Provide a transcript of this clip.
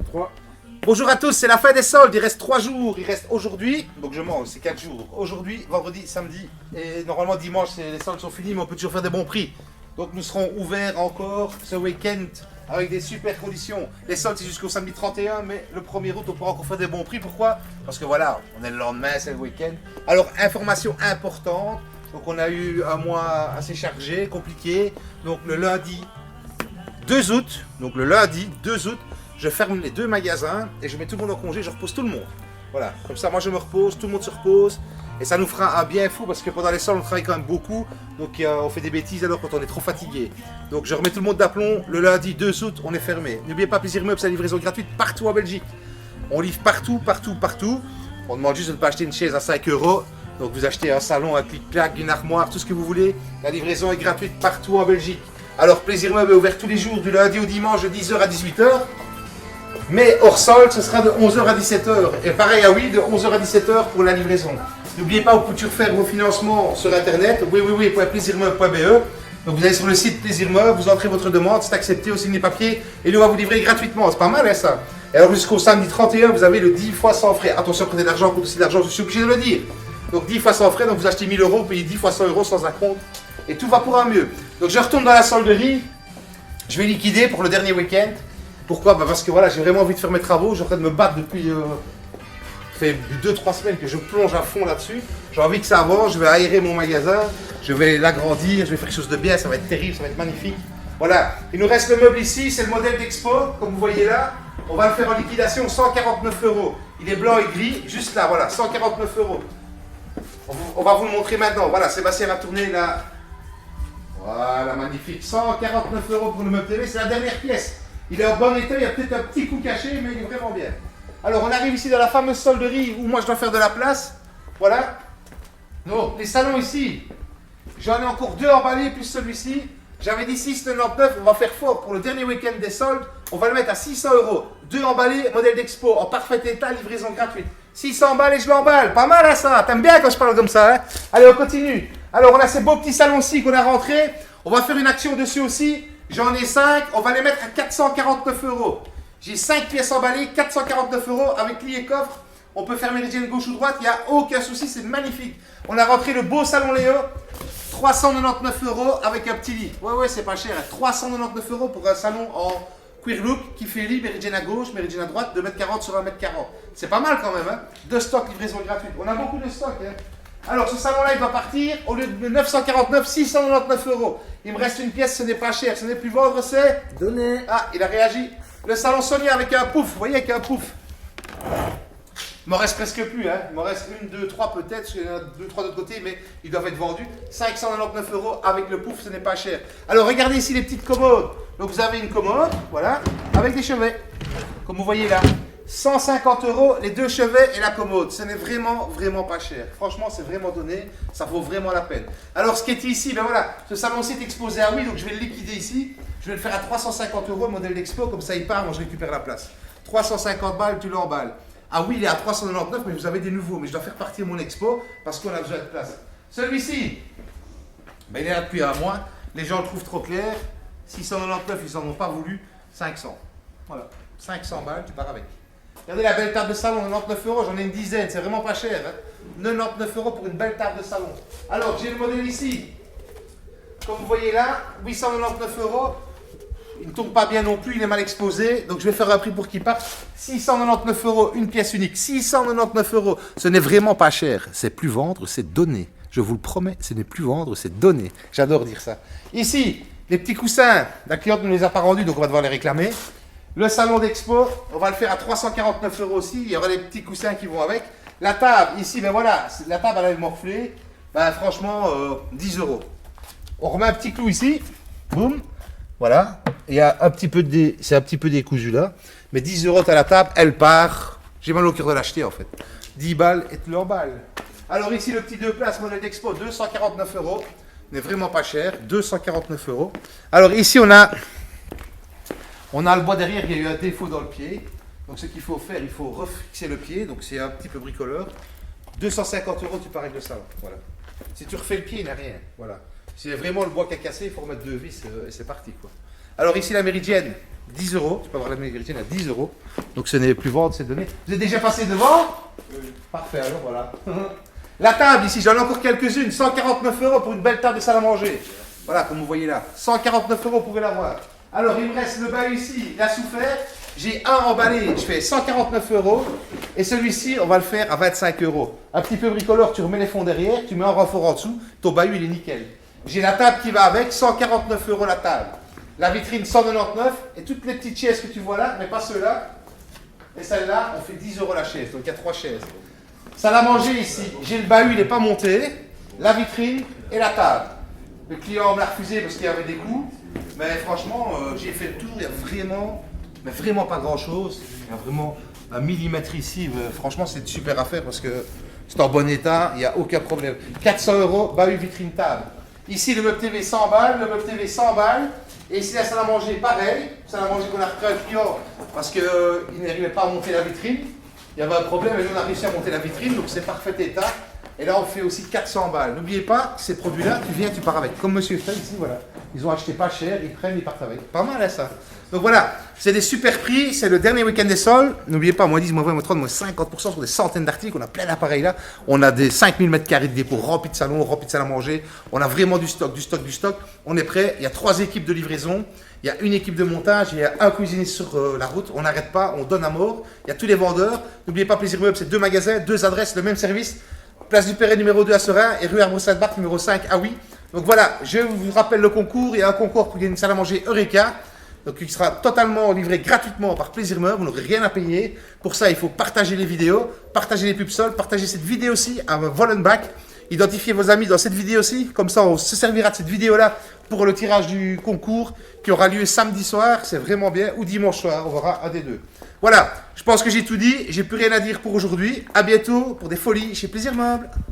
3. Bonjour à tous, c'est la fin des soldes, il reste 3 jours, il reste aujourd'hui, donc je mange, c'est 4 jours. Donc aujourd'hui, vendredi, samedi, et normalement dimanche, les soldes sont finis, mais on peut toujours faire des bons prix. Donc nous serons ouverts encore ce week-end avec des super conditions. Les soldes c'est jusqu'au samedi 31, mais le 1er août on pourra encore faire des bons prix. Pourquoi? Parce que voilà, on est le lendemain, c'est le week-end. Alors information importante, donc on a eu un mois assez chargé, compliqué. Donc le lundi 2 août, je ferme les 2 magasins et je mets tout le monde en congé, je repose tout le monde. Voilà, comme ça moi je me repose, tout le monde se repose. Et ça nous fera un bien fou parce que pendant les soldes on travaille quand même beaucoup. Donc on fait des bêtises alors quand on est trop fatigué. Donc je remets tout le monde d'aplomb. Le lundi 2 août on est fermé. N'oubliez pas Plaisir Meubles, c'est la livraison gratuite partout en Belgique. On livre partout. On demande juste de ne pas acheter une chaise à 5 €. Donc vous achetez un salon, un clic-clac, une armoire, tout ce que vous voulez. La livraison est gratuite partout en Belgique. Alors Plaisir Meubles est ouvert tous les jours du lundi au dimanche de 10 h à 18 h. Mais hors solde, ce sera de 11 h à 17 h. Et pareil à oui, de 11 h à 17 h pour la livraison. N'oubliez pas, vous pouvez toujours faire vos financements sur internet, www.plaisirmeubles.be. Donc vous allez sur le site Plaisir Meubles, vous entrez votre demande, c'est accepté, on signe les papiers et nous on va vous livrer gratuitement. C'est pas mal hein, ça. Et alors jusqu'au samedi 31, vous avez le 10 fois sans frais. Attention, prenez de l'argent, coûte aussi de l'argent, je suis obligé de le dire. Donc 10 fois sans frais, donc vous achetez 1000 €, payez 10 fois 100 € sans un compte. Et tout va pour un mieux. Donc je retourne dans la solderie, je vais liquider pour le dernier week-end. Pourquoi? Parce que voilà, j'ai vraiment envie de faire mes travaux, je suis en train de me battre depuis... Ça fait 2-3 semaines que je plonge à fond là-dessus. J'ai envie que ça avance, je vais aérer mon magasin, je vais l'agrandir, je vais faire quelque chose de bien, ça va être terrible, ça va être magnifique. Voilà, il nous reste le meuble ici, c'est le modèle d'Expo, comme vous voyez là. On va le faire en liquidation, 149 €. Il est blanc et gris, juste là, voilà, 149 €. On va vous le montrer maintenant. Voilà, Sébastien va tourner là. Voilà, magnifique. 149 € pour le meuble télé, c'est la dernière pièce. Il est en bon état, il y a peut-être un petit coup caché, mais il est vraiment bien. Alors on arrive ici dans la fameuse solderie où moi je dois faire de la place. Voilà. Donc les salons ici, j'en ai encore 2 emballés plus celui-ci. J'avais dit 6,99, on va faire fort pour le dernier week-end des soldes. On va le mettre à 600 €. 2 emballés, modèle d'Expo, en parfait état, livraison gratuite. 600 balles et je l'emballe. Pas mal à ça. T'aimes bien quand je parle comme ça, hein? Allez, on continue. Alors on a ces beaux petits salons-ci qu'on a rentrés. On va faire une action dessus aussi. J'en ai 5, on va les mettre à 449 €. J'ai 5 pièces emballées, 449 € avec lit et coffre. On peut faire méridienne gauche ou droite, il n'y a aucun souci, c'est magnifique. On a rentré le beau salon Léo, 399 € avec un petit lit. Ouais, c'est pas cher, 399 € pour un salon en queer look qui fait lit, méridienne à gauche, méridienne à droite, 2,40 m sur 1,40 m. C'est pas mal quand même, hein. 2 stocks, livraison gratuite. On a beaucoup de stocks, hein. Alors ce salon-là, il va partir, au lieu de 949, 699 €. Il me reste une pièce, ce n'est pas cher, ce n'est plus vendre, c'est... Donné. Ah, il a réagi. Le salon Sonia avec un pouf, vous voyez, avec un pouf. Il m'en reste presque plus, hein. Il m'en reste 1, 2, 3 peut-être, il y en a 2, 3 d'autre côté, mais ils doivent être vendus. 599 € avec le pouf, ce n'est pas cher. Alors regardez ici les petites commodes. Donc vous avez une commode, voilà, avec des chevets, comme vous voyez là. 150 € les 2 chevets et la commode. Ce n'est vraiment pas cher. Franchement, c'est vraiment donné. Ça vaut vraiment la peine. Alors, ce qui est ici, ben voilà, ce salon-ci est exposé à oui, donc je vais le liquider ici. Je vais le faire à 350 € le modèle d'Expo, comme ça il part, moi je récupère la place. 350 balles, tu l'emballes. Ah oui, il est à 399, mais vous avez des nouveaux. Mais je dois faire partir mon Expo parce qu'on a besoin de place. Celui-ci, ben, il est là depuis un mois. Les gens le trouvent trop clair. 699, ils n'en ont pas voulu. 500. Voilà. 500 balles, tu pars avec. Regardez la belle table de salon, 99 €, j'en ai une dizaine, c'est vraiment pas cher. Hein. 99 € pour une belle table de salon. Alors, j'ai le modèle ici. Comme vous voyez là, 899 €. Il ne tombe pas bien non plus, il est mal exposé. Donc, je vais faire un prix pour qu'il parte. 699 €, une pièce unique. 699 €. Ce n'est vraiment pas cher. C'est plus vendre, c'est donner. Je vous le promets, ce n'est plus vendre, c'est donner. J'adore dire ça. Ici, les petits coussins. La cliente ne les a pas rendus, donc on va devoir les réclamer. Le salon d'Expo, on va le faire à 349 € aussi. Il y aura des petits coussins qui vont avec. La table, ici, ben voilà, la table elle a morflé. Ben franchement, 10 €. On remet un petit clou ici. Boum. Voilà. Il y a un petit peu c'est un petit peu décousu là. Mais 10 € à la table, elle part. J'ai mal au cœur de l'acheter en fait. 10 balles et tu l'emballes. Alors ici, le petit 2 places modèle d'Expo, 249 €. N'est vraiment pas cher. 249 €. Alors ici, on a le bois derrière, il y a eu un défaut dans le pied. Donc ce qu'il faut faire, il faut refixer le pied. Donc c'est un petit peu bricoleur. 250 €, tu pars avec le salon. Voilà. Si tu refais le pied, il n'y a rien. Voilà. Si vraiment le bois qui a cassé, il faut remettre 2 vis et c'est parti, quoi. Alors ici, la méridienne, 10 euros. Tu peux avoir la méridienne à 10 euros. Donc ce n'est plus vendre, c'est donné. Vous êtes déjà passé devant? Oui. Parfait, alors voilà. La table ici, j'en ai encore quelques-unes. 149 euros pour une belle table de salle à manger. Voilà, comme vous voyez là. 149 euros, vous pouvez l'avoir. Alors, il me reste le bahut ici, il a souffert. J'ai un emballé, je fais 149 euros. Et celui-ci, on va le faire à 25 euros. Un petit peu bricoleur, tu remets les fonds derrière, tu mets un renfort en dessous. Ton bahut, il est nickel. J'ai la table qui va avec, 149 euros la table. La vitrine, 199. Et toutes les petites chaises que tu vois là, mais pas ceux-là. Et celle-là, on fait 10 euros la chaise. Donc, il y a 3 chaises. Salle à manger ici. J'ai le bahut, il n'est pas monté. La vitrine et la table. Le client me l'a refusé parce qu'il y avait des coûts. Mais franchement, j'ai fait le tour. Il y a vraiment pas grand-chose. Il y a vraiment un millimètre ici. Franchement, c'est une super affaire parce que c'est en bon état. Il n'y a aucun problème. 400 euros, bahut, vitrine, table. Ici, le meuble TV 100 balles. Le meuble TV 100 balles. Et ici, la salle à manger, pareil. La salle à manger qu'on a repris un client parce qu'il n'arrivait pas à monter la vitrine. Il y avait un problème et nous, on a réussi à monter la vitrine. Donc, c'est parfait état. Et là, on fait aussi 400 balles. N'oubliez pas, ces produits-là, tu viens, tu pars avec. Comme Monsieur fait ici, voilà. Ils ont acheté pas cher, ils prennent, ils partent avec. Pas mal, hein, ça. Donc voilà, c'est des super prix. C'est le dernier week-end des soldes. N'oubliez pas, moins 10, moins 20, moins 30, moins 50% sur des centaines d'articles. On a plein d'appareils là. On a des 5000 m² de dépôt remplis de salons, remplis de salles à manger. On a vraiment du stock, du stock, du stock. On est prêt. Il y a 3 équipes de livraison. Il y a une équipe de montage, il y a un cuisinier sur la route, on n'arrête pas, on donne à mort. Il y a tous les vendeurs. N'oubliez pas, Plaisir Meuble, c'est 2 magasins, 2 adresses, le même service. Place du Perret numéro 2 à Serein et rue Arbre-Sainte-Barthes numéro 5 à Oui. Donc voilà, je vous rappelle le concours. Il y a un concours pour gagner une salle à manger Eureka. Donc il sera totalement livré gratuitement par Plaisir Meuble. Vous n'aurez rien à payer. Pour ça, il faut partager les vidéos, partager les pubs sols, partager cette vidéo aussi à Vollenbach. Identifiez vos amis dans cette vidéo aussi. Comme ça, on se servira de cette vidéo-là pour le tirage du concours qui aura lieu samedi soir. C'est vraiment bien. Ou dimanche soir. On verra un des deux. Voilà. Je pense que j'ai tout dit. J'ai plus rien à dire pour aujourd'hui. À bientôt pour des folies chez Plaisir Meuble.